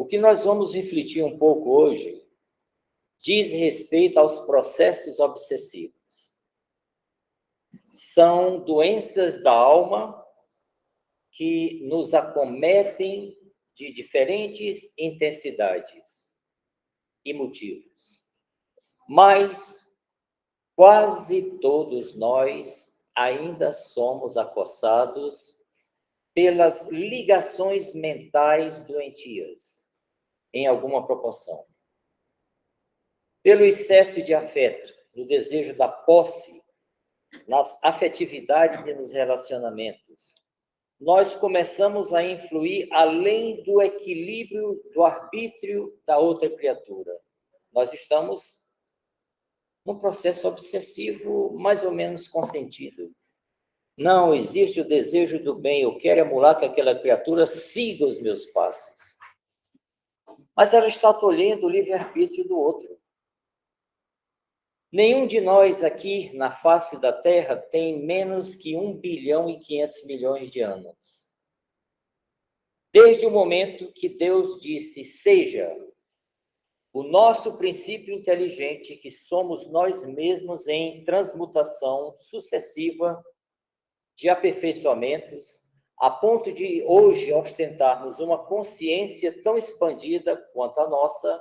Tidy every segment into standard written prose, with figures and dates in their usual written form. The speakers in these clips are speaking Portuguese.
O que nós vamos refletir um pouco hoje diz respeito aos processos obsessivos. São doenças da alma que nos acometem de diferentes intensidades e motivos. Mas quase todos nós ainda somos acossados pelas ligações mentais doentias, em alguma proporção. Pelo excesso de afeto, no desejo da posse, nas afetividades e nos relacionamentos, nós começamos a influir além do equilíbrio do arbítrio da outra criatura. Nós estamos num processo obsessivo mais ou menos consentido. Não existe o desejo do bem, eu quero emular que aquela criatura siga os meus passos. Mas ela está tolhendo o livre-arbítrio do outro. Nenhum de nós aqui na face da Terra tem menos que 1 bilhão e 500 milhões de anos. Desde o momento que Deus disse, seja, o nosso princípio inteligente, que somos nós mesmos em transmutação sucessiva de aperfeiçoamentos, a ponto de hoje ostentarmos uma consciência tão expandida quanto a nossa,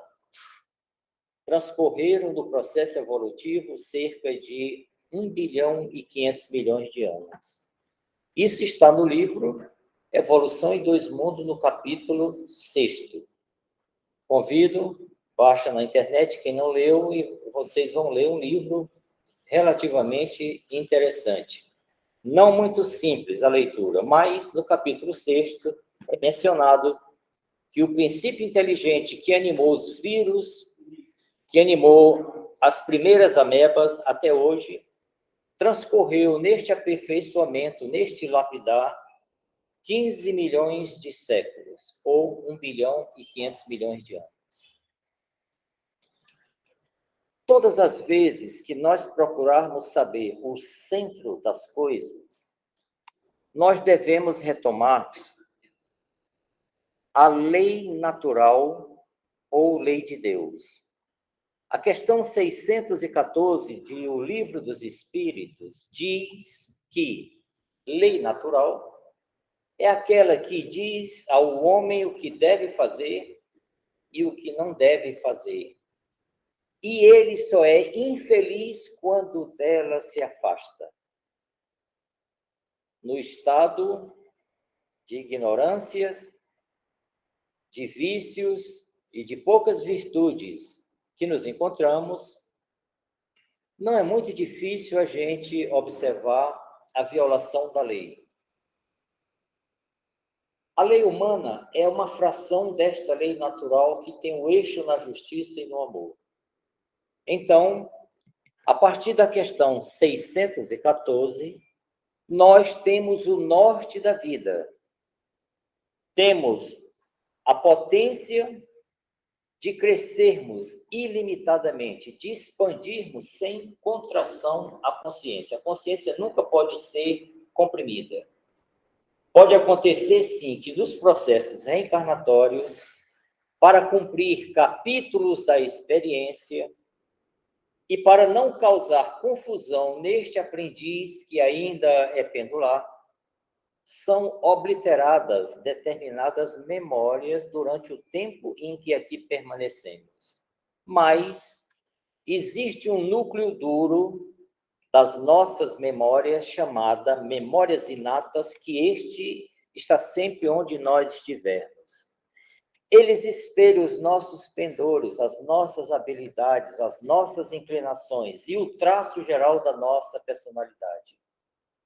transcorreram do processo evolutivo cerca de 1 bilhão e 500 milhões de anos. Isso está no livro Evolução em Dois Mundos, no capítulo 6º. Convido, baixa na internet, quem não leu, e vocês vão ler um livro relativamente interessante. Não muito simples a leitura, mas no capítulo 6º é mencionado que o princípio inteligente que animou os vírus, que animou as primeiras amebas até hoje, transcorreu neste aperfeiçoamento, neste lapidar, 15 milhões de séculos, ou 1 bilhão e 500 milhões de anos. Todas as vezes que nós procurarmos saber o centro das coisas, nós devemos retomar a lei natural ou lei de Deus. A questão 614 de O Livro dos Espíritos diz que lei natural é aquela que diz ao homem o que deve fazer e o que não deve fazer. E ele só é infeliz quando dela se afasta. No estado de ignorâncias, de vícios e de poucas virtudes que nos encontramos, não é muito difícil a gente observar a violação da lei. A lei humana é uma fração desta lei natural que tem o eixo na justiça e no amor. Então, a partir da questão 614, nós temos o norte da vida. Temos a potência de crescermos ilimitadamente, de expandirmos sem contração a consciência. A consciência nunca pode ser comprimida. Pode acontecer, sim, que nos processos reencarnatórios, para cumprir capítulos da experiência e para não causar confusão neste aprendiz que ainda é pendular, são obliteradas determinadas memórias durante o tempo em que aqui permanecemos. Mas existe um núcleo duro das nossas memórias, chamada memórias inatas, que este está sempre onde nós estivermos. Eles espelham os nossos pendores, as nossas habilidades, as nossas inclinações e o traço geral da nossa personalidade.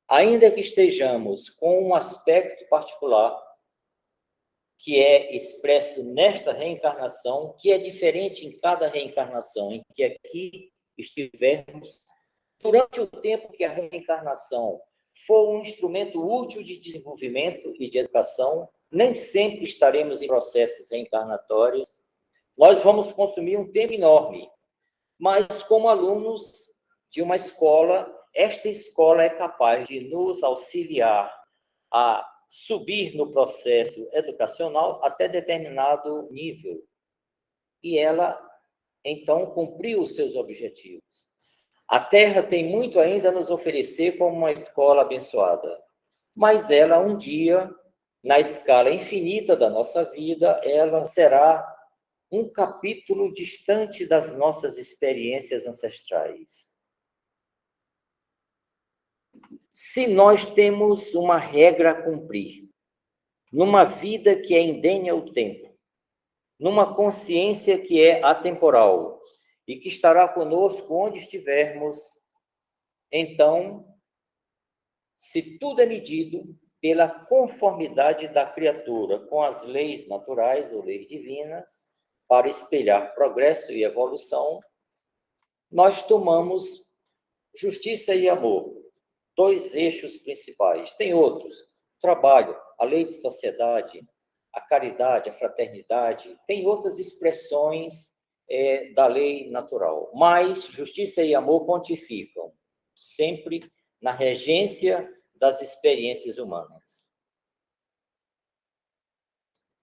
Ainda que estejamos com um aspecto particular, que é expresso nesta reencarnação, que é diferente em cada reencarnação, em que aqui estivermos, durante o tempo que a reencarnação for um instrumento útil de desenvolvimento e de educação, nem sempre estaremos em processos reencarnatórios, nós vamos consumir um tempo enorme, mas como alunos de uma escola, esta escola é capaz de nos auxiliar a subir no processo educacional até determinado nível. E ela, então, cumpriu os seus objetivos. A Terra tem muito ainda a nos oferecer como uma escola abençoada. Mas ela, um dia, na escala infinita da nossa vida, ela será um capítulo distante das nossas experiências ancestrais. Se nós temos uma regra a cumprir, numa vida que é indene ao tempo, numa consciência que é atemporal e que estará conosco onde estivermos, então, se tudo é medido pela conformidade da criatura com as leis naturais ou leis divinas, para espelhar progresso e evolução, nós tomamos justiça e amor, dois eixos principais. Tem outros, trabalho, a lei de sociedade, a caridade, a fraternidade, tem outras expressões da lei natural. Mas justiça e amor pontificam, sempre na regência das experiências humanas.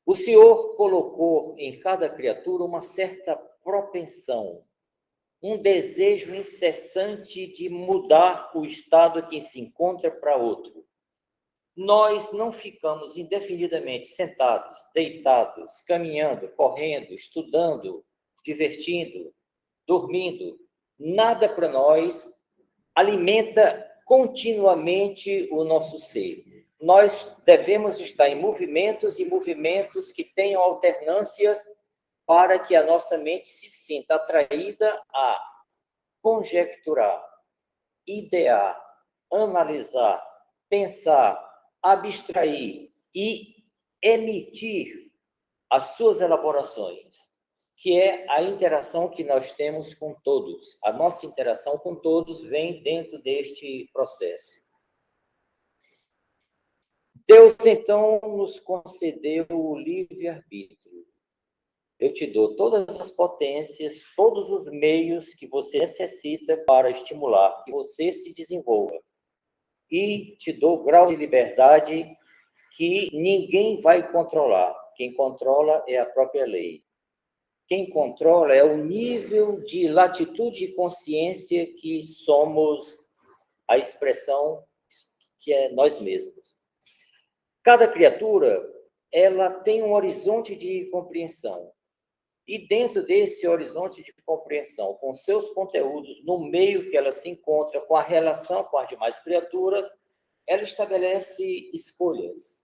O Senhor colocou em cada criatura uma certa propensão, um desejo incessante de mudar o estado que se encontra para outro. Nós não ficamos indefinidamente sentados, deitados, caminhando, correndo, estudando, divertindo, dormindo. Nada para nós alimenta continuamente o nosso ser. Nós devemos estar em movimentos e movimentos que tenham alternâncias para que a nossa mente se sinta atraída a conjecturar, idear, analisar, pensar, abstrair e emitir as suas elaborações, que é a interação que nós temos com todos. A nossa interação com todos vem dentro deste processo. Deus, então, nos concedeu o livre-arbítrio. Eu te dou todas as potências, todos os meios que você necessita para estimular que você se desenvolva. E te dou grau de liberdade que ninguém vai controlar. Quem controla é a própria lei. Quem controla é o nível de latitude e consciência que somos a expressão que é nós mesmos. Cada criatura, ela tem um horizonte de compreensão. E dentro desse horizonte de compreensão, com seus conteúdos, no meio que ela se encontra, com a relação com as demais criaturas, ela estabelece escolhas.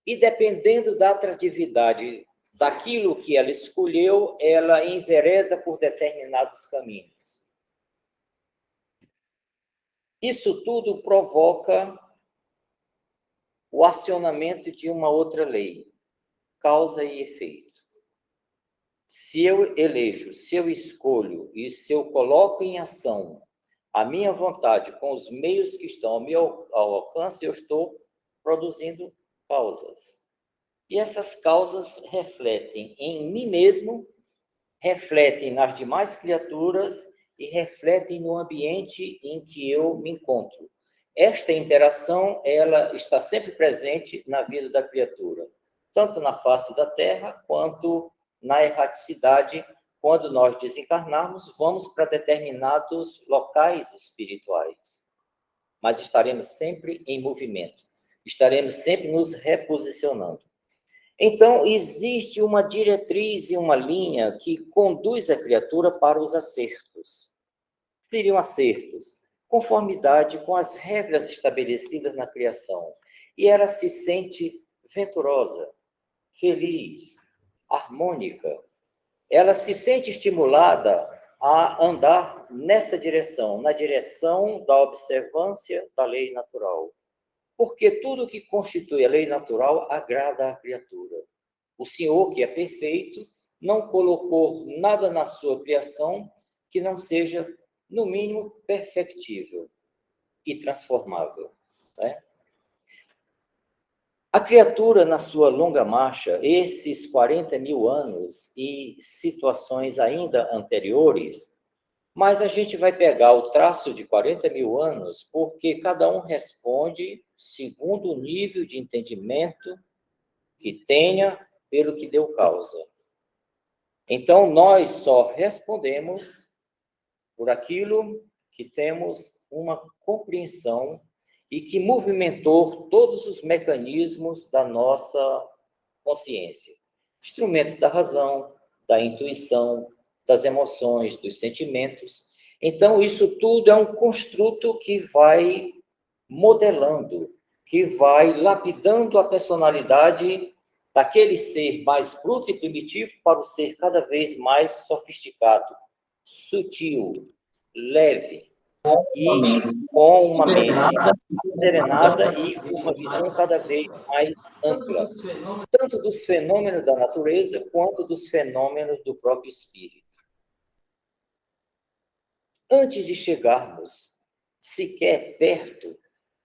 E dependendo da atratividade daquilo que ela escolheu, ela envereda por determinados caminhos. Isso tudo provoca o acionamento de uma outra lei, causa e efeito. Se eu elejo, se eu escolho e se eu coloco em ação a minha vontade com os meios que estão ao alcance, eu estou produzindo causas. E essas causas refletem em mim mesmo, refletem nas demais criaturas e refletem no ambiente em que eu me encontro. Esta interação, ela está sempre presente na vida da criatura, tanto na face da Terra, quanto na erraticidade. Quando nós desencarnarmos, vamos para determinados locais espirituais. Mas estaremos sempre em movimento, estaremos sempre nos reposicionando. Então, existe uma diretriz e uma linha que conduz a criatura para os acertos. Seriam acertos, conformidade com as regras estabelecidas na criação. E ela se sente venturosa, feliz, harmônica. Ela se sente estimulada a andar nessa direção, na direção da observância da lei natural. Porque tudo que constitui a lei natural agrada à criatura. O Senhor, que é perfeito, não colocou nada na sua criação que não seja, no mínimo, perfectível e transformável, né? A criatura, na sua longa marcha, esses 40 mil anos e situações ainda anteriores, Mas a gente vai pegar o traço de 40 mil anos, porque cada um responde segundo o nível de entendimento que tenha pelo que deu causa. Então, nós só respondemos por aquilo que temos uma compreensão e que movimentou todos os mecanismos da nossa consciência. Instrumentos da razão, da intuição, das emoções, dos sentimentos. Então, isso tudo é um construto que vai modelando, que vai lapidando a personalidade daquele ser mais bruto e primitivo para o ser cada vez mais sofisticado, sutil, leve e com uma mente serenada e com uma visão cada vez mais ampla, tanto dos fenômenos da natureza quanto dos fenômenos do próprio espírito. Antes de chegarmos sequer perto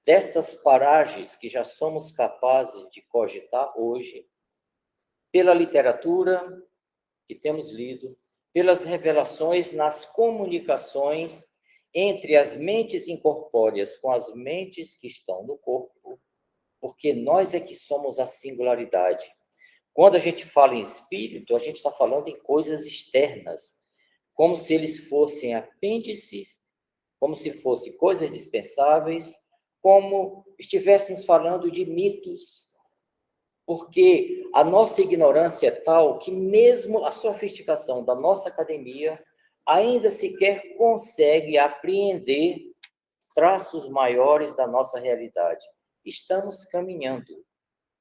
dessas paragens que já somos capazes de cogitar hoje, pela literatura que temos lido, pelas revelações nas comunicações entre as mentes incorpóreas com as mentes que estão no corpo, porque nós é que somos a singularidade. Quando a gente fala em espírito, a gente está falando em coisas externas, como se eles fossem apêndices, como se fossem coisas dispensáveis, como estivéssemos falando de mitos, porque a nossa ignorância é tal que mesmo a sofisticação da nossa academia ainda sequer consegue apreender traços maiores da nossa realidade. Estamos caminhando.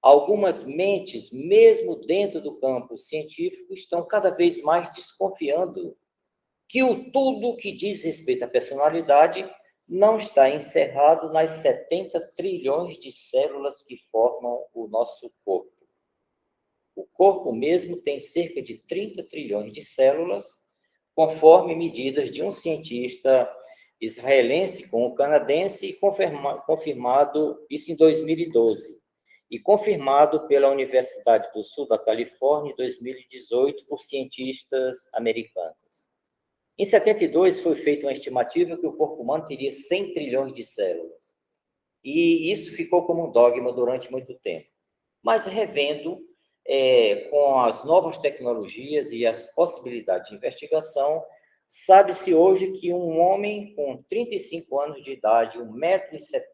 Algumas mentes, mesmo dentro do campo científico, estão cada vez mais desconfiando que o tudo que diz respeito à personalidade não está encerrado nas 70 trilhões de células que formam o nosso corpo. O corpo mesmo tem cerca de 30 trilhões de células, conforme medidas de um cientista israelense com o canadense, e confirmado isso em 2012, e confirmado pela Universidade do Sul da Califórnia em 2018 por cientistas americanos. Em 72 foi feita uma estimativa que o corpo humano teria 100 trilhões de células. E isso ficou como um dogma durante muito tempo. Mas revendo, com as novas tecnologias e as possibilidades de investigação, sabe-se hoje que um homem com 35 anos de idade, 1,70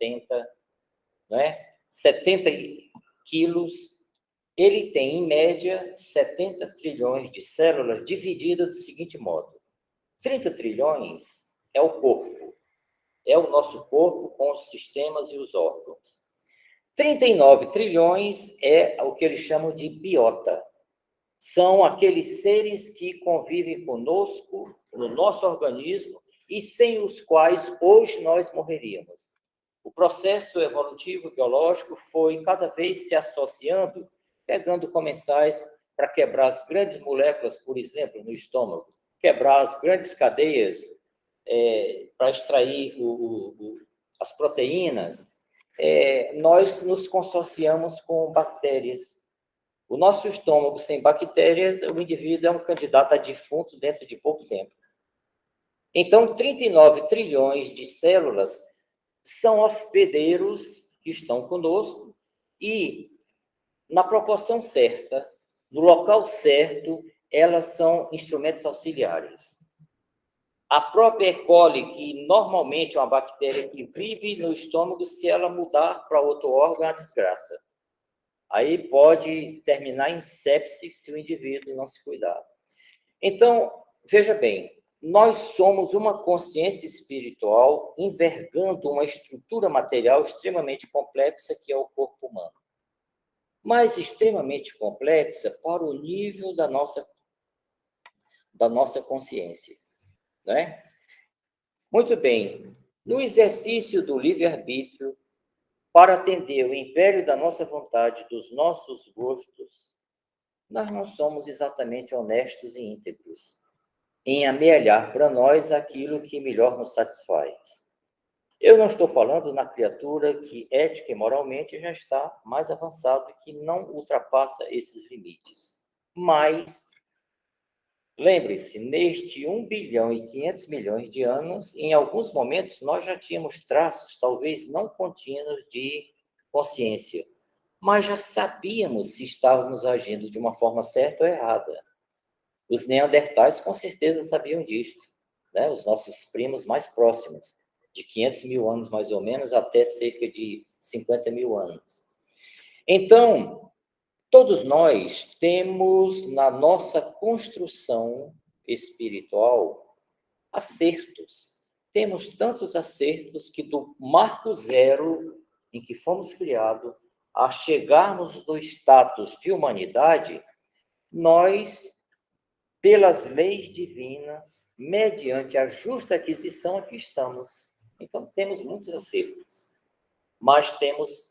m, né, 70 quilos, ele tem, em média, 70 trilhões de células divididas do seguinte modo. 30 trilhões é o corpo, é o nosso corpo com os sistemas e os órgãos. 39 trilhões é o que eles chamam de biota. São aqueles seres que convivem conosco, no nosso organismo, e sem os quais hoje nós morreríamos. O processo evolutivo biológico foi cada vez se associando, pegando comensais para quebrar as grandes moléculas, por exemplo, no estômago, quebrar as grandes cadeias para extrair as proteínas. Nós nos consorciamos com bactérias. O nosso estômago sem bactérias, o indivíduo é um candidato a defunto dentro de pouco tempo. Então, 39 trilhões de células são hospedeiros que estão conosco e, na proporção certa, no local certo, elas são instrumentos auxiliares. A própria E. coli, que normalmente é uma bactéria que vive no estômago, se ela mudar para outro órgão, é uma desgraça. Aí pode terminar em sepse se o indivíduo não se cuidar. Então, veja bem, nós somos uma consciência espiritual envergando uma estrutura material extremamente complexa que é o corpo humano. Mas extremamente complexa para o nível da nossa consciência, né? Muito bem. No exercício do livre-arbítrio, para atender o império da nossa vontade, dos nossos gostos, nós não somos exatamente honestos e íntegros em amealhar para nós aquilo que melhor nos satisfaz. Eu não estou falando na criatura que ética e moralmente já está mais avançado e que não ultrapassa esses limites. Mas Lembre-se, neste 1,5 bilhão de anos, em alguns momentos nós já tínhamos traços, talvez não contínuos, de consciência, mas já sabíamos se estávamos agindo de uma forma certa ou errada. Os neandertais com certeza sabiam disto, né? Os nossos primos mais próximos, de 500 mil anos mais ou menos até cerca de 50 mil anos. Então, todos nós temos na nossa construção espiritual acertos. Temos tantos acertos que do marco zero em que fomos criados a chegarmos no status de humanidade, nós, pelas leis divinas, mediante a justa aquisição, aqui estamos. Então, temos muitos acertos, mas temos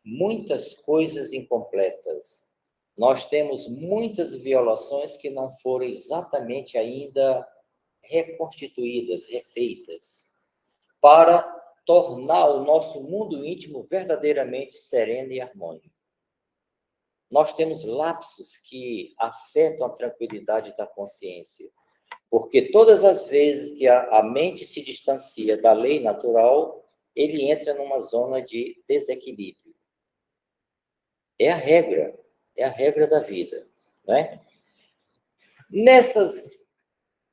muitas coisas incompletas. Nós temos muitas violações que não foram exatamente ainda reconstituídas, refeitas, para tornar o nosso mundo íntimo verdadeiramente sereno e harmônico. Nós temos lapsos que afetam a tranquilidade da consciência, porque todas as vezes que a mente se distancia da lei natural, ele entra numa zona de desequilíbrio. É a regra da vida, né? Nessas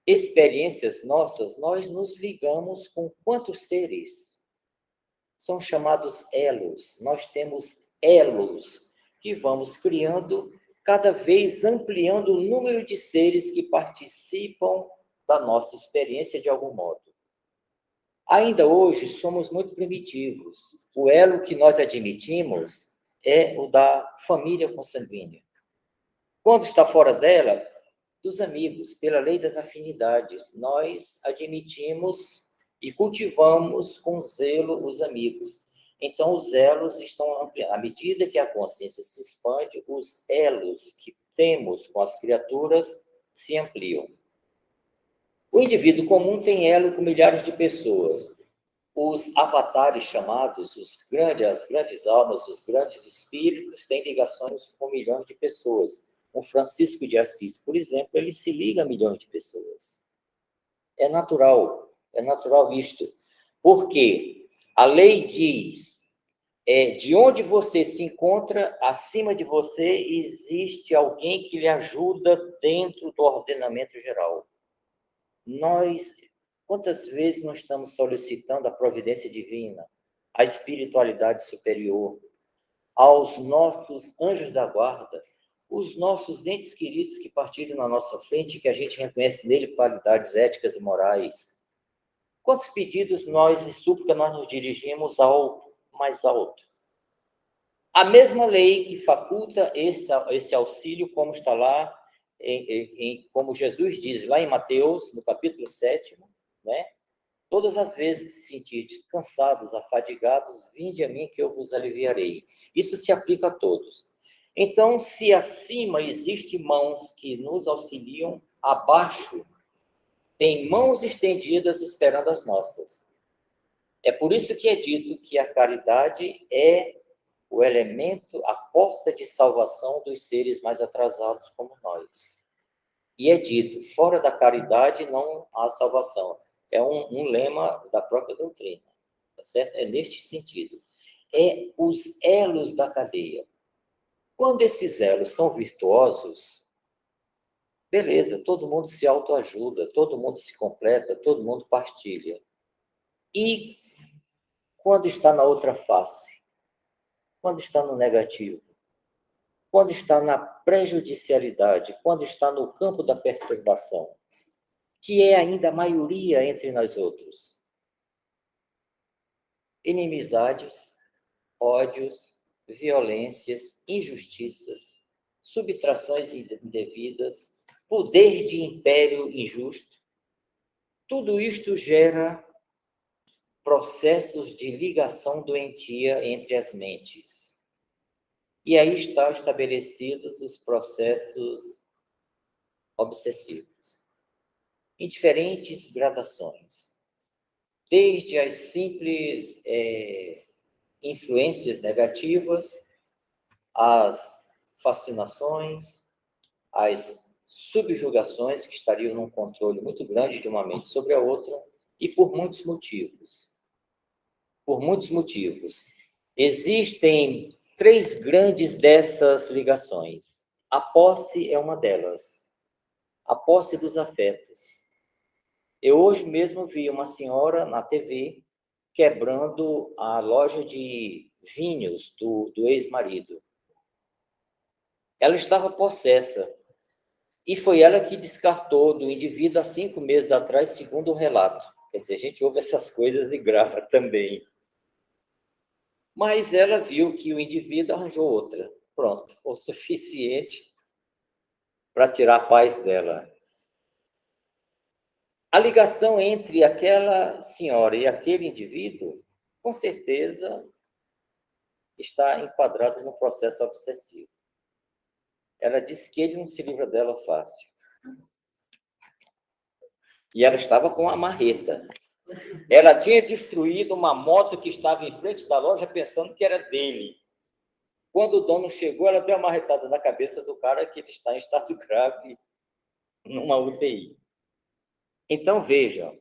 experiências nossas, nós nos ligamos com quantos seres? São chamados elos. Nós temos elos que vamos criando, cada vez ampliando o número de seres que participam da nossa experiência de algum modo. Ainda hoje, somos muito primitivos. O elo que nós admitimos é o da família consanguínea. Quando está fora dela, dos amigos, pela lei das afinidades, nós admitimos e cultivamos com zelo os amigos. Então, os elos estão ampliando. À medida que a consciência se expande, os elos que temos com as criaturas se ampliam. O indivíduo comum tem elo com milhares de pessoas. Os avatares chamados, as grandes almas, os grandes espíritos, têm ligações com milhões de pessoas. O Francisco de Assis, por exemplo, ele se liga a milhões de pessoas. É natural isto. Porque a lei diz, de onde você se encontra, acima de você existe alguém que lhe ajuda dentro do ordenamento geral. Quantas vezes nós estamos solicitando a providência divina, a espiritualidade superior, aos nossos anjos da guarda, os nossos entes queridos que partiram na nossa frente, que a gente reconhece nele qualidades éticas e morais. Quantos pedidos nós e súplica nós nos dirigimos ao mais alto? A mesma lei que faculta esse auxílio, como está lá, como Jesus diz lá em Mateus, no capítulo 7, né? Todas as vezes que se sentirdes cansados, afadigados, vinde a mim que eu vos aliviarei. Isso se aplica a todos. Então, se acima existem mãos que nos auxiliam, abaixo tem mãos estendidas esperando as nossas. É por isso que é dito que a caridade é o elemento, a porta de salvação dos seres mais atrasados como nós. E é dito, fora da caridade não há salvação. É um lema da própria doutrina, tá certo? É neste sentido. É os elos da cadeia. Quando esses elos são virtuosos, beleza, todo mundo se autoajuda, todo mundo se completa, todo mundo partilha. E quando está na outra face? Quando está no negativo? Quando está na prejudicialidade? Quando está no campo da perturbação? Que é ainda a maioria entre nós outros. Inimizades, ódios, violências, injustiças, subtrações indevidas, poder de império injusto. Tudo isto gera processos de ligação doentia entre as mentes. E aí estão estabelecidos os processos obsessivos, em diferentes gradações. Desde as simples influências negativas, as fascinações, as subjugações que estariam num controle muito grande de uma mente sobre a outra, e por muitos motivos. Por muitos motivos. Existem 3 grandes dessas ligações. A posse é uma delas. A posse dos afetos. Eu hoje mesmo vi uma senhora na TV quebrando a loja de vinhos do ex-marido. Ela estava possessa. E foi ela que descartou do indivíduo há 5 meses atrás, segundo o relato. Quer dizer, a gente ouve essas coisas e grava também. Mas ela viu que o indivíduo arranjou outra. Pronto, o suficiente para tirar a paz dela. A ligação entre aquela senhora e aquele indivíduo, com certeza, está enquadrada no processo obsessivo. Ela disse que ele não se livra dela fácil. E ela estava com uma marreta. Ela tinha destruído uma moto que estava em frente da loja pensando que era dele. Quando o dono chegou, ela deu uma marretada na cabeça do cara que ele está em estado grave numa UTI. Então, vejam,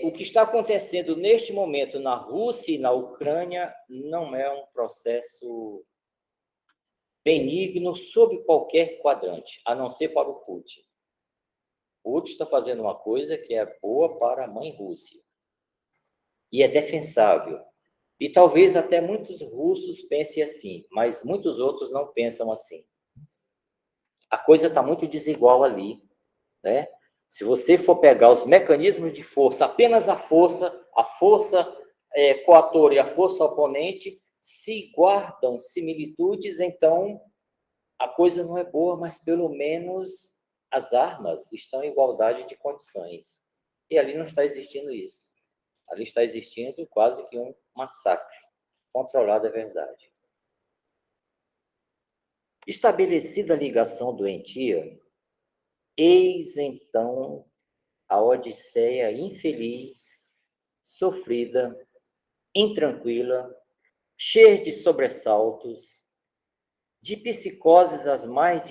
o que está acontecendo neste momento na Rússia e na Ucrânia não é um processo benigno sob qualquer quadrante, a não ser para o Putin. O Putin está fazendo uma coisa que é boa para a mãe Rússia. E é defensável. E talvez até muitos russos pensem assim, mas muitos outros não pensam assim. A coisa está muito desigual ali, né? Se você for pegar os mecanismos de força, apenas a força coatora e a força oponente, se guardam similitudes, então a coisa não é boa, mas pelo menos as armas estão em igualdade de condições. E ali não está existindo isso. Ali está existindo quase que um massacre. Controlado é verdade. Estabelecida a ligação doentia, eis então a odisseia infeliz, sofrida, intranquila, cheia de sobressaltos, de psicoses as mais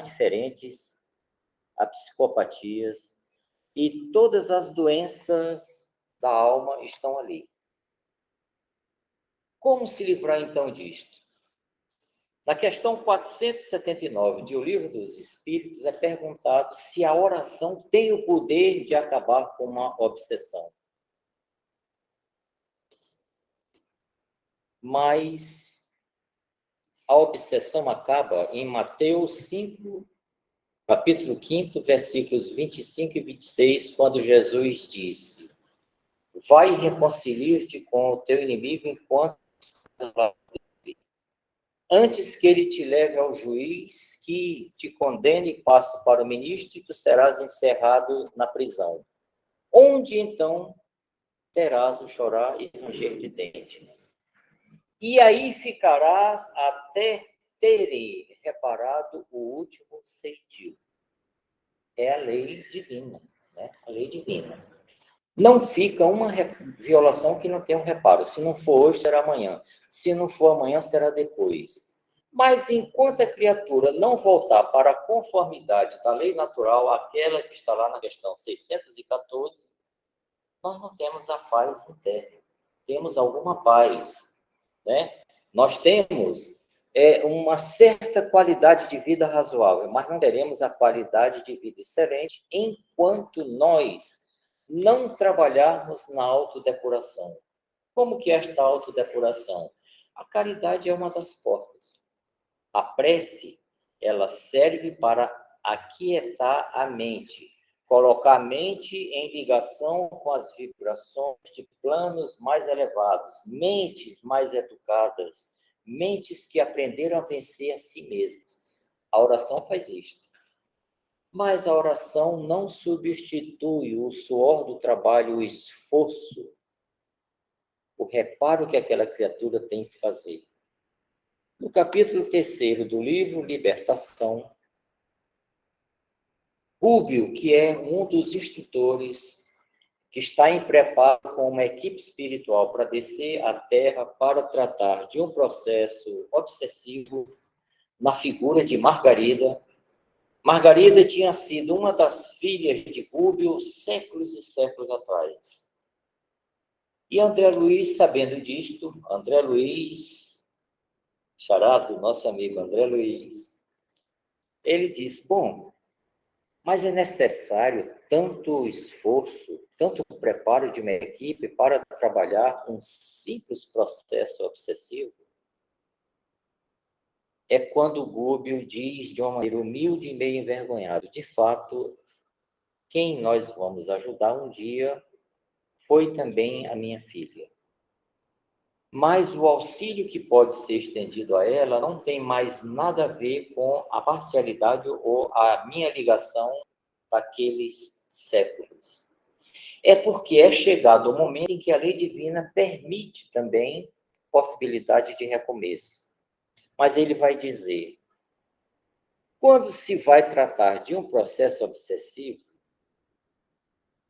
diferentes, a psicopatias, e todas as doenças da alma estão ali. Como se livrar, então, disto? Na questão 479 de O Livro dos Espíritos, é perguntado se a oração tem o poder de acabar com uma obsessão. Mas a obsessão acaba em Mateus 5, capítulo 5, versículos 25 e 26, quando Jesus disse: vai reconciliar-te com o teu inimigo enquanto antes que ele te leve ao juiz, que te condene e passe para o ministro, e tu serás encerrado na prisão. Onde, então, terás o chorar e ranger de dentes. E aí ficarás até teres reparado o último sentido. É a lei divina, né? A lei divina. Não fica uma violação que não tenha um reparo. Se não for hoje, será amanhã. Se não for amanhã, será depois. Mas enquanto a criatura não voltar para a conformidade da lei natural, aquela que está lá na questão 614, nós não temos a paz interna. Temos alguma paz, né? Nós temos uma certa qualidade de vida razoável, mas não teremos a qualidade de vida excelente enquanto nós não trabalharmos na autodepuração. Como que é esta autodepuração? A caridade é uma das portas. A prece, ela serve para aquietar a mente, colocar a mente em ligação com as vibrações de planos mais elevados, mentes mais educadas, mentes que aprenderam a vencer a si mesmas. A oração faz isto. Mas a oração não substitui o suor do trabalho, o esforço, o reparo que aquela criatura tem que fazer. No capítulo 3º do livro Libertação, Rúbio, que é um dos instrutores, que está em preparo com uma equipe espiritual para descer à Terra para tratar de um processo obsessivo na figura de Margarida, Margarida tinha sido uma das filhas de Rúbio séculos e séculos atrás. E André Luiz, sabendo disto, André Luiz, charado, nosso amigo André Luiz, ele diz, bom, mas é necessário tanto esforço, tanto preparo de uma equipe para trabalhar um simples processo obsessivo? É quando Gúbio diz de uma maneira humilde e meio envergonhado, de fato, quem nós vamos ajudar um dia foi também a minha filha. Mas o auxílio que pode ser estendido a ela não tem mais nada a ver com a parcialidade ou a minha ligação daqueles séculos. É porque é chegado o momento em que a lei divina permite também possibilidade de recomeço. Mas ele vai dizer, quando se vai tratar de um processo obsessivo,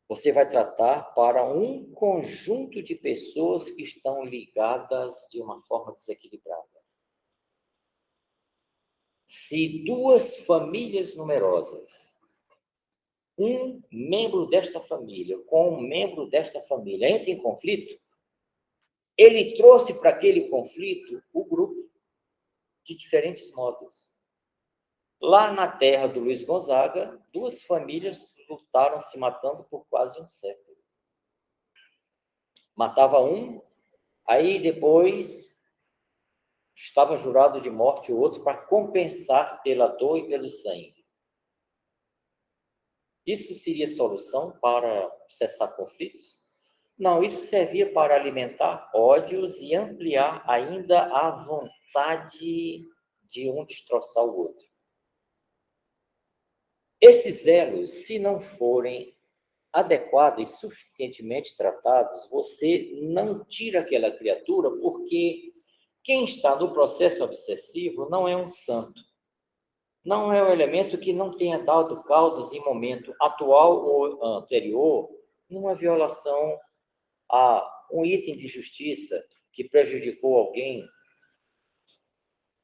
você vai tratar para um conjunto de pessoas que estão ligadas de uma forma desequilibrada. Se duas famílias numerosas, um membro desta família com um membro desta família entra em conflito, ele trouxe para aquele conflito o grupo de diferentes modos. Lá na terra do Luiz Gonzaga, duas famílias lutaram se matando por quase um século. Matava um, aí depois estava jurado de morte o outro para compensar pela dor e pelo sangue. Isso seria solução para cessar conflitos? Não, isso servia para alimentar ódios e ampliar ainda a vontade de um destroçar o outro. Esses elos, se não forem adequados e suficientemente tratados, você não tira aquela criatura, porque quem está no processo obsessivo não é um santo. Não é um elemento que não tenha dado causas em momento atual ou anterior numa violação a um item de justiça que prejudicou alguém,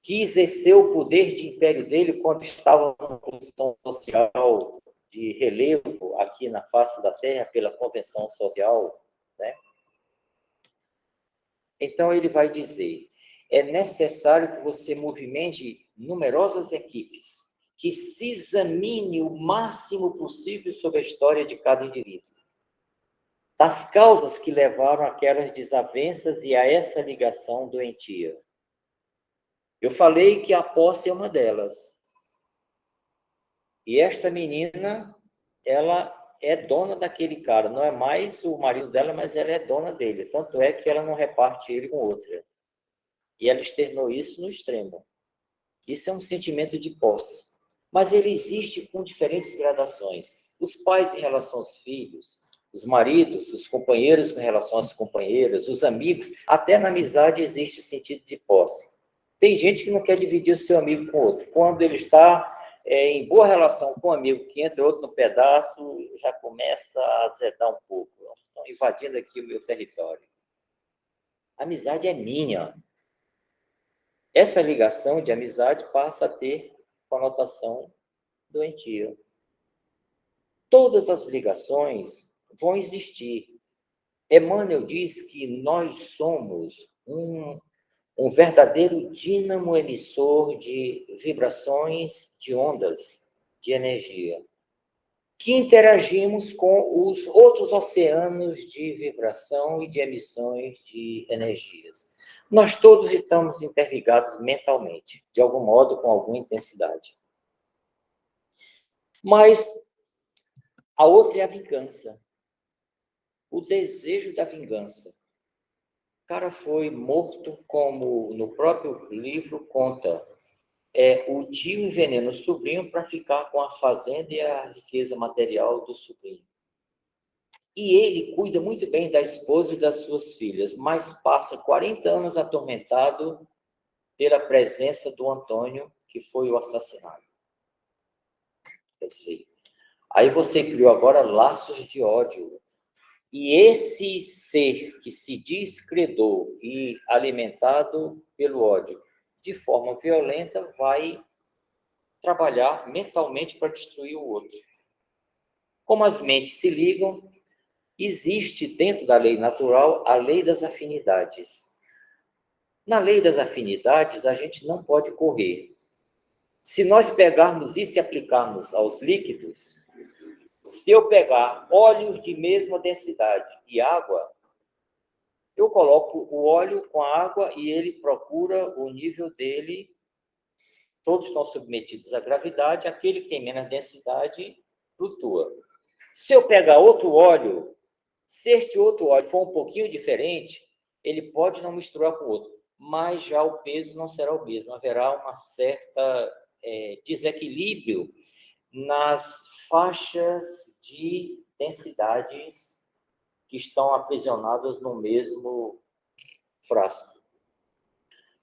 que exerceu o poder de império dele quando estava numa posição social de relevo aqui na face da Terra pela convenção social, né? Então ele vai dizer, é necessário que você movimente numerosas equipes, que se examine o máximo possível sobre a história de cada indivíduo, das causas que levaram aquelas desavenças e a essa ligação doentia. Eu falei que a posse é uma delas. E esta menina, ela é dona daquele cara, não é mais o marido dela, mas ela é dona dele. Tanto é que ela não reparte ele com outra. E ela externou isso no extremo. Isso é um sentimento de posse. Mas ele existe com diferentes gradações. Os pais em relação aos filhos, os maridos, os companheiros com relação às companheiras, os amigos, até na amizade existe o sentido de posse. Tem gente que não quer dividir o seu amigo com outro. Quando ele está em boa relação com um amigo que entra outro no pedaço, já começa a azedar um pouco. Estão invadindo aqui o meu território. A amizade é minha. Essa ligação de amizade passa a ter conotação doentia. Todas as ligações vão existir. Emmanuel diz que nós somos um verdadeiro dínamo emissor de vibrações, de ondas, de energia, que interagimos com os outros oceanos de vibração e de emissões de energias. Nós todos estamos interligados mentalmente, de algum modo, com alguma intensidade. Mas a outra é a vingança. O desejo da vingança. O cara foi morto, como no próprio livro conta. O tio envenena o sobrinho para ficar com a fazenda e a riqueza material do sobrinho. E ele cuida muito bem da esposa e das suas filhas, mas passa 40 anos atormentado pela presença do Antônio, que foi o assassinado. Quer dizer, aí você criou agora laços de ódio. E esse ser que se diz credor e alimentado pelo ódio de forma violenta vai trabalhar mentalmente para destruir o outro. Como as mentes se ligam, existe dentro da lei natural a lei das afinidades. Na lei das afinidades, a gente não pode correr. Se nós pegarmos isso e aplicarmos aos líquidos, se eu pegar óleos de mesma densidade e água, eu coloco o óleo com a água e ele procura o nível dele. Todos estão submetidos à gravidade, aquele que tem menos densidade flutua. Se eu pegar outro óleo, se este outro óleo for um pouquinho diferente, ele pode não misturar com o outro, mas já o peso não será o mesmo. Haverá uma certa desequilíbrio nas faixas de densidades que estão aprisionadas no mesmo frasco.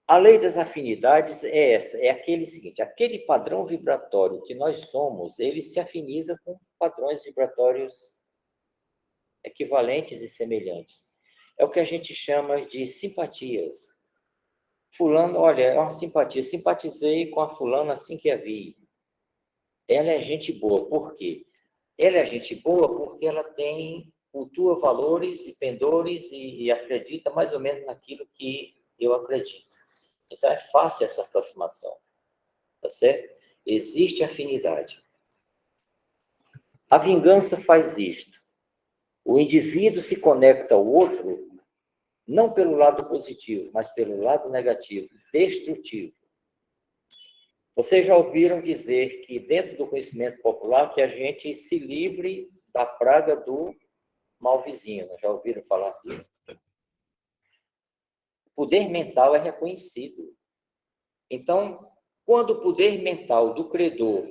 A lei das afinidades é essa, é aquele seguinte, aquele padrão vibratório que nós somos, ele se afiniza com padrões vibratórios equivalentes e semelhantes. É o que a gente chama de simpatias. Fulano, olha, é uma simpatia. Simpatizei com a fulana assim que a vi. Ela é gente boa. Por quê? Ela é gente boa porque ela cultua valores e pendores e acredita mais ou menos naquilo que eu acredito. Então, é fácil essa aproximação, tá certo? Existe afinidade. A vingança faz isto. O indivíduo se conecta ao outro não pelo lado positivo, mas pelo lado negativo, destrutivo. Vocês já ouviram dizer que, dentro do conhecimento popular, que a gente se livre da praga do mal vizinho. Já ouviram falar disso? O poder mental é reconhecido. Então, quando o poder mental do credor,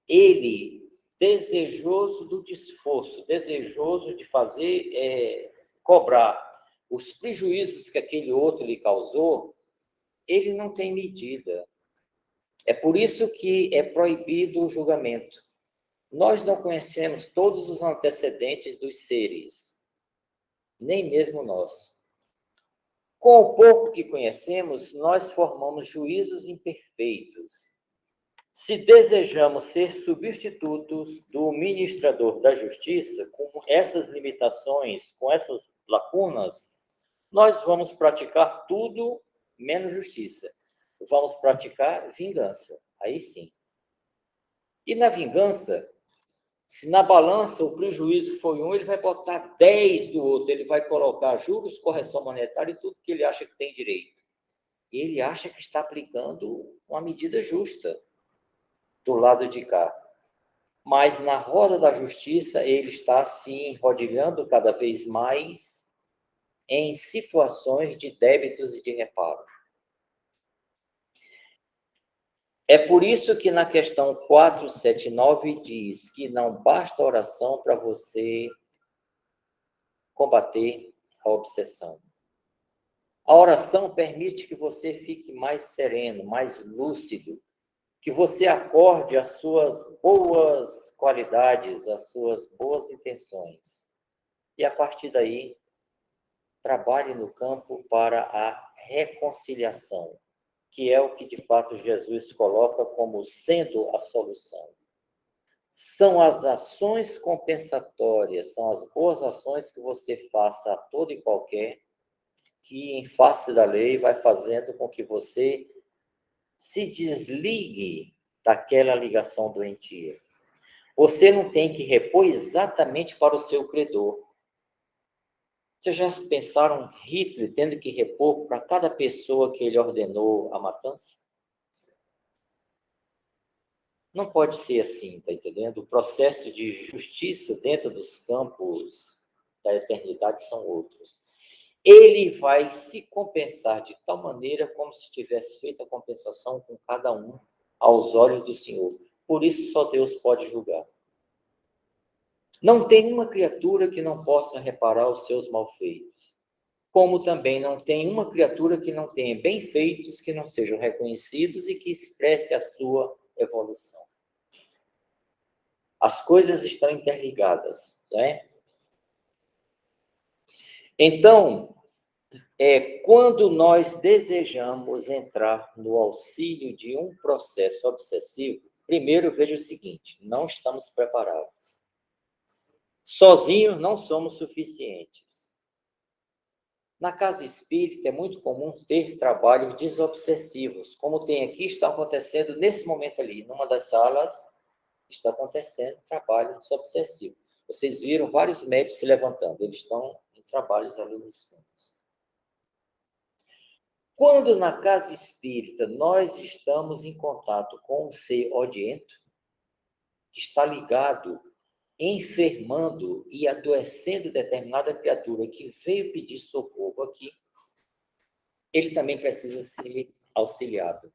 ele, desejoso do esforço, desejoso de fazer, cobrar os prejuízos que aquele outro lhe causou, ele não tem medida. É por isso que é proibido o julgamento. Nós não conhecemos todos os antecedentes dos seres, nem mesmo nós. Com o pouco que conhecemos, nós formamos juízos imperfeitos. Se desejamos ser substitutos do ministrador da justiça, com essas limitações, com essas lacunas, nós vamos praticar tudo menos justiça. Vamos praticar vingança. Aí sim. E na vingança, se na balança o prejuízo foi um, ele vai botar 10 do outro, ele vai colocar juros, correção monetária e tudo que ele acha que tem direito. Ele acha que está aplicando uma medida justa do lado de cá. Mas na roda da justiça, ele está se enrodilhando cada vez mais em situações de débitos e de reparo. É por isso que na questão 479 diz que não basta oração para você combater a obsessão. A oração permite que você fique mais sereno, mais lúcido, que você acorde às suas boas qualidades, às suas boas intenções. E a partir daí, trabalhe no campo para a reconciliação, que é o que de fato Jesus coloca como sendo a solução. São as ações compensatórias, são as boas ações que você faça a todo e qualquer, que em face da lei vai fazendo com que você se desligue daquela ligação doentia. Você não tem que repor exatamente para o seu credor. Vocês já pensaram Hitler tendo que repor para cada pessoa que ele ordenou a matança? Não pode ser assim, tá entendendo? O processo de justiça dentro dos campos da eternidade são outros. Ele vai se compensar de tal maneira como se tivesse feito a compensação com cada um aos olhos do Senhor. Por isso só Deus pode julgar. Não tem uma criatura que não possa reparar os seus malfeitos, como também não tem uma criatura que não tenha bem-feitos que não sejam reconhecidos e que expresse a sua evolução. As coisas estão interligadas, né? Então, Quando nós desejamos entrar no auxílio de um processo obsessivo, primeiro veja o seguinte: não estamos preparados. Sozinhos não somos suficientes. Na casa espírita é muito comum ter trabalhos desobsessivos, como tem aqui, está acontecendo nesse momento ali, numa das salas, está acontecendo trabalho desobsessivo. Vocês viram vários médicos se levantando, eles estão em trabalhos ali nos fundos. Quando na casa espírita nós estamos em contato com um ser odiento, que está ligado, enfermando e adoecendo determinada criatura que veio pedir socorro aqui, ele também precisa ser auxiliado.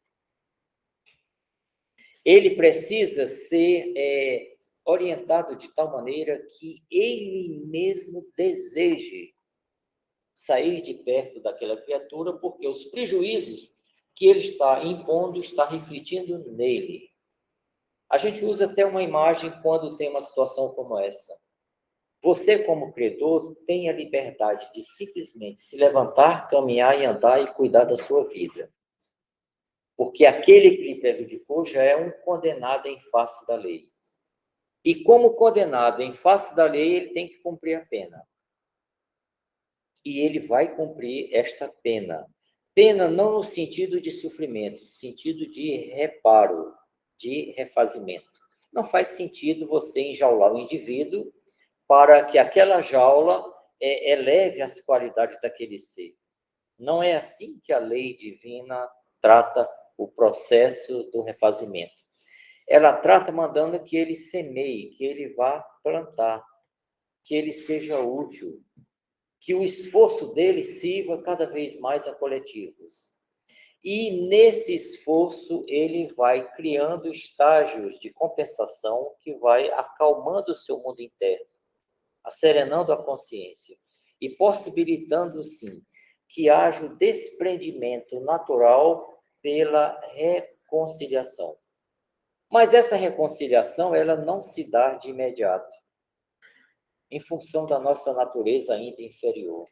Ele precisa ser orientado de tal maneira que ele mesmo deseje sair de perto daquela criatura, porque os prejuízos que ele está impondo está refletindo nele. A gente usa até uma imagem quando tem uma situação como essa. Você, como credor, tem a liberdade de simplesmente se levantar, caminhar e andar e cuidar da sua vida. Porque aquele que lhe prejudicou já é um condenado em face da lei. E como condenado em face da lei, ele tem que cumprir a pena. E ele vai cumprir esta pena. Pena não no sentido de sofrimento, no sentido de reparo, de refazimento. Não faz sentido você enjaular o indivíduo para que aquela jaula eleve as qualidades daquele ser. Não é assim que a lei divina trata o processo do refazimento. Ela trata mandando que ele semeie, que ele vá plantar, que ele seja útil, que o esforço dele sirva cada vez mais a coletivos. E nesse esforço ele vai criando estágios de compensação que vai acalmando o seu mundo interno, asserenando a consciência e possibilitando, sim, que haja o desprendimento natural pela reconciliação. Mas essa reconciliação, ela não se dá de imediato, em função da nossa natureza ainda inferior.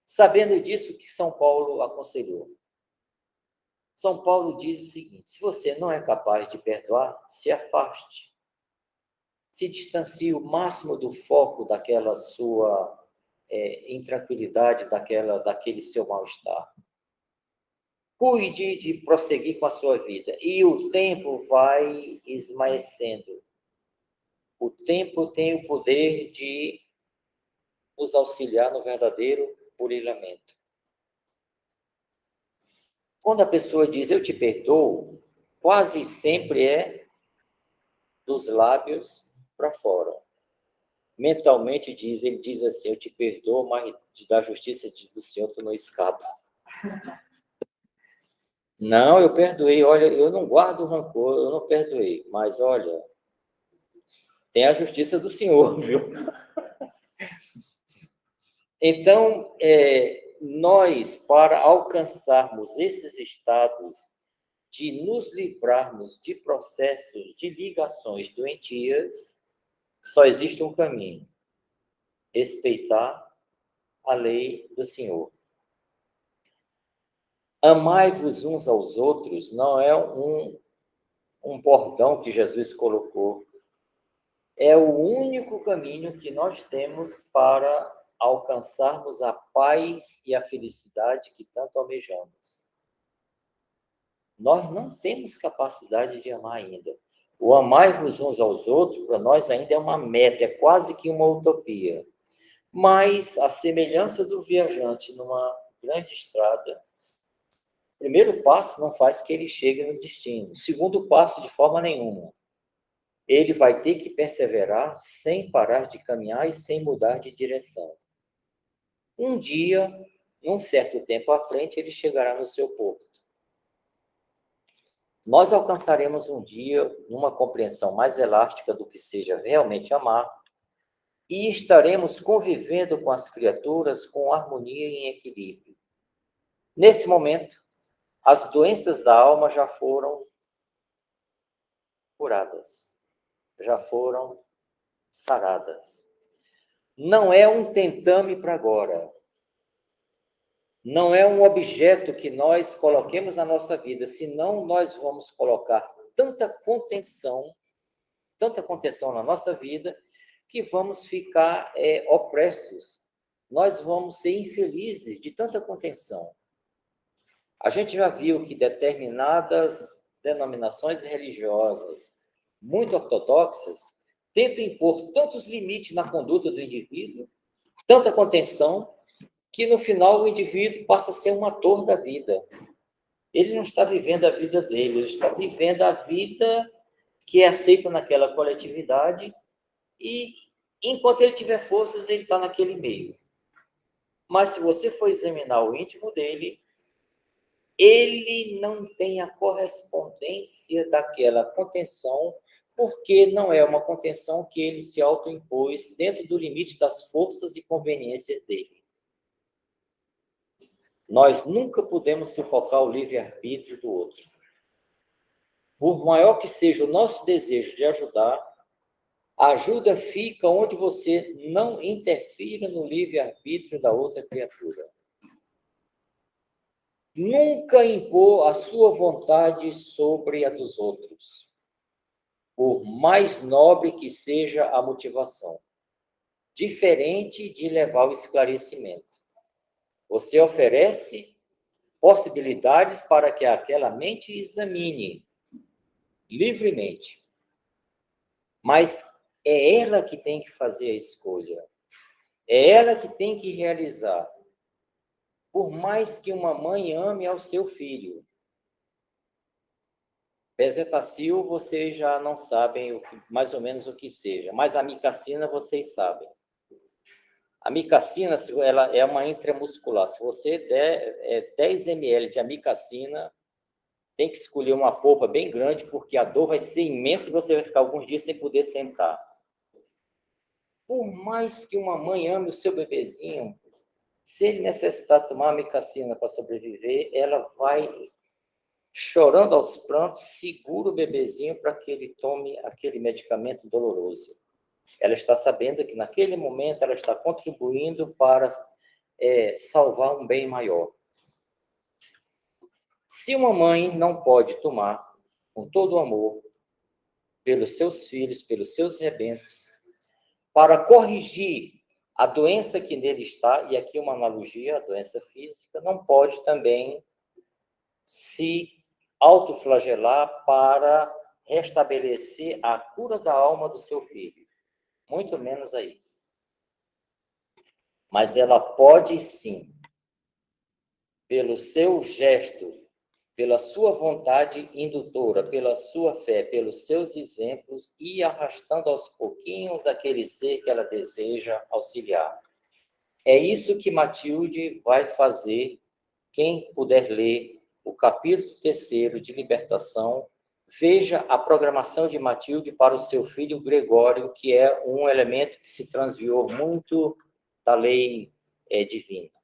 Sabendo disso, que São Paulo aconselhou. São Paulo diz o seguinte: se você não é capaz de perdoar, se afaste. Se distancie o máximo do foco daquela sua intranquilidade, daquele seu mal-estar. Cuide de prosseguir com a sua vida. E o tempo vai esmaecendo. O tempo tem o poder de nos auxiliar no verdadeiro burilamento. Quando a pessoa diz eu te perdoo, quase sempre é dos lábios para fora. Mentalmente ele diz assim, eu te perdoo, mas da justiça do Senhor tu não escapa. Não, eu perdoei, olha, eu não guardo rancor, eu não perdoei, mas olha, tem a justiça do Senhor, viu? Então, nós, para alcançarmos esses estados de nos livrarmos de processos de ligações doentias, só existe um caminho: respeitar a lei do Senhor. Amai-vos uns aos outros não é um bordão que Jesus colocou. É o único caminho que nós temos para alcançarmos a paz e a felicidade que tanto almejamos. Nós não temos capacidade de amar ainda. O amai-vos uns aos outros, para nós ainda é uma meta, é quase que uma utopia. Mas, a semelhança do viajante numa grande estrada, o primeiro passo não faz que ele chegue no destino. O segundo passo, de forma nenhuma. Ele vai ter que perseverar sem parar de caminhar e sem mudar de direção. Um dia, num certo tempo à frente, ele chegará no seu porto. Nós alcançaremos um dia uma compreensão mais elástica do que seja realmente amar e estaremos convivendo com as criaturas com harmonia e em equilíbrio. Nesse momento, as doenças da alma já foram curadas, já foram saradas. Não é um tentame para agora. Não é um objeto que nós coloquemos na nossa vida, senão nós vamos colocar tanta contenção na nossa vida, que vamos ficar opressos. Nós vamos ser infelizes de tanta contenção. A gente já viu que determinadas denominações religiosas muito ortodoxas tentam impor tantos limites na conduta do indivíduo, tanta contenção, que no final o indivíduo passa a ser um ator da vida. Ele não está vivendo a vida dele, ele está vivendo a vida que é aceita naquela coletividade e, enquanto ele tiver forças, ele está naquele meio. Mas se você for examinar o íntimo dele, ele não tem a correspondência daquela contenção, porque não é uma contenção que ele se autoimpôs dentro do limite das forças e conveniências dele. Nós nunca podemos sufocar o livre-arbítrio do outro. Por maior que seja o nosso desejo de ajudar, a ajuda fica onde você não interfira no livre-arbítrio da outra criatura. Nunca impor a sua vontade sobre a dos outros, por mais nobre que seja a motivação, diferente de levar ao esclarecimento. Você oferece possibilidades para que aquela mente examine livremente, mas é ela que tem que fazer a escolha, é ela que tem que realizar. Por mais que uma mãe ame ao seu filho, bezetacil vocês já não sabem mais ou menos o que seja, mas a amicacina vocês sabem. A amicacina, ela é uma intramuscular. Se você der 10 ml de amicacina, tem que escolher uma polpa bem grande, porque a dor vai ser imensa e você vai ficar alguns dias sem poder sentar. Por mais que uma mãe ame o seu bebezinho, se ele necessitar tomar amicacina para sobreviver, ela vai, chorando aos prantos, segura o bebezinho para que ele tome aquele medicamento doloroso. Ela está sabendo que naquele momento ela está contribuindo para salvar um bem maior. Se uma mãe não pode tomar com todo o amor pelos seus filhos, pelos seus rebentos, para corrigir a doença que nele está, e aqui uma analogia, a doença física, não pode também se autoflagelar para restabelecer a cura da alma do seu filho. Muito menos aí. Mas ela pode sim, pelo seu gesto, pela sua vontade indutora, pela sua fé, pelos seus exemplos, ir arrastando aos pouquinhos aquele ser que ela deseja auxiliar. É isso que Matilde vai fazer. Quem puder ler o capítulo 3º de Libertação, veja a programação de Matilde para o seu filho Gregório, que é um elemento que se transviou muito da lei divina.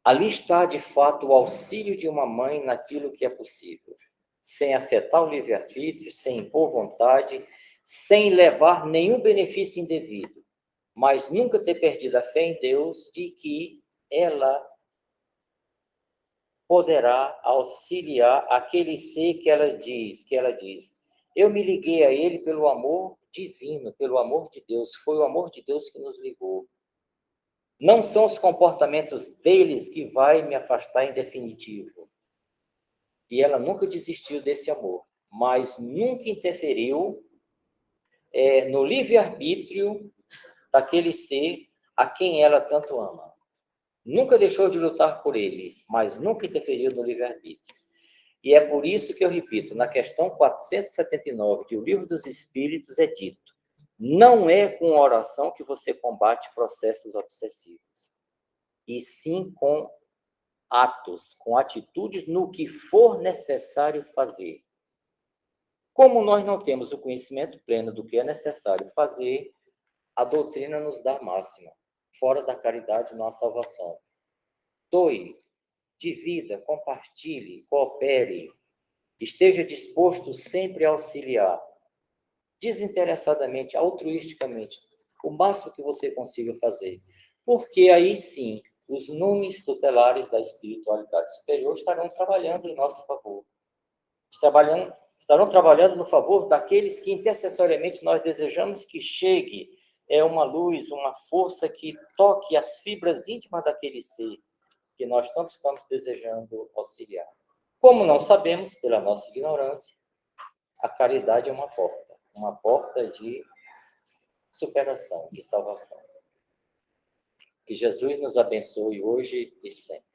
Ali está, de fato, o auxílio de uma mãe naquilo que é possível, sem afetar o livre-arbítrio, sem impor vontade, sem levar nenhum benefício indevido, mas nunca ter perdido a fé em Deus de que ela poderá auxiliar aquele ser que ela diz, eu me liguei a ele pelo amor divino, pelo amor de Deus, foi o amor de Deus que nos ligou. Não são os comportamentos deles que vai me afastar em definitivo. E ela nunca desistiu desse amor, mas nunca interferiu no livre-arbítrio daquele ser a quem ela tanto ama. Nunca deixou de lutar por ele, mas nunca interferiu no livre-arbítrio. E é por isso que eu repito, na questão 479 de O Livro dos Espíritos é dito: não é com oração que você combate processos obsessivos, e sim com atos, com atitudes no que for necessário fazer. Como nós não temos o conhecimento pleno do que é necessário fazer, a doutrina nos dá a máxima: fora da caridade não há salvação. Doe, divida, compartilhe, coopere, esteja disposto sempre a auxiliar, desinteressadamente, altruisticamente, o máximo que você consiga fazer. Porque aí sim, os numes tutelares da espiritualidade superior estarão trabalhando em nosso favor. Estarão trabalhando no favor daqueles que intercessoriamente nós desejamos que chegue uma luz, uma força que toque as fibras íntimas daquele ser que nós tanto estamos desejando auxiliar. Como não sabemos, pela nossa ignorância, a caridade é uma porta de superação, de salvação. Que Jesus nos abençoe hoje e sempre.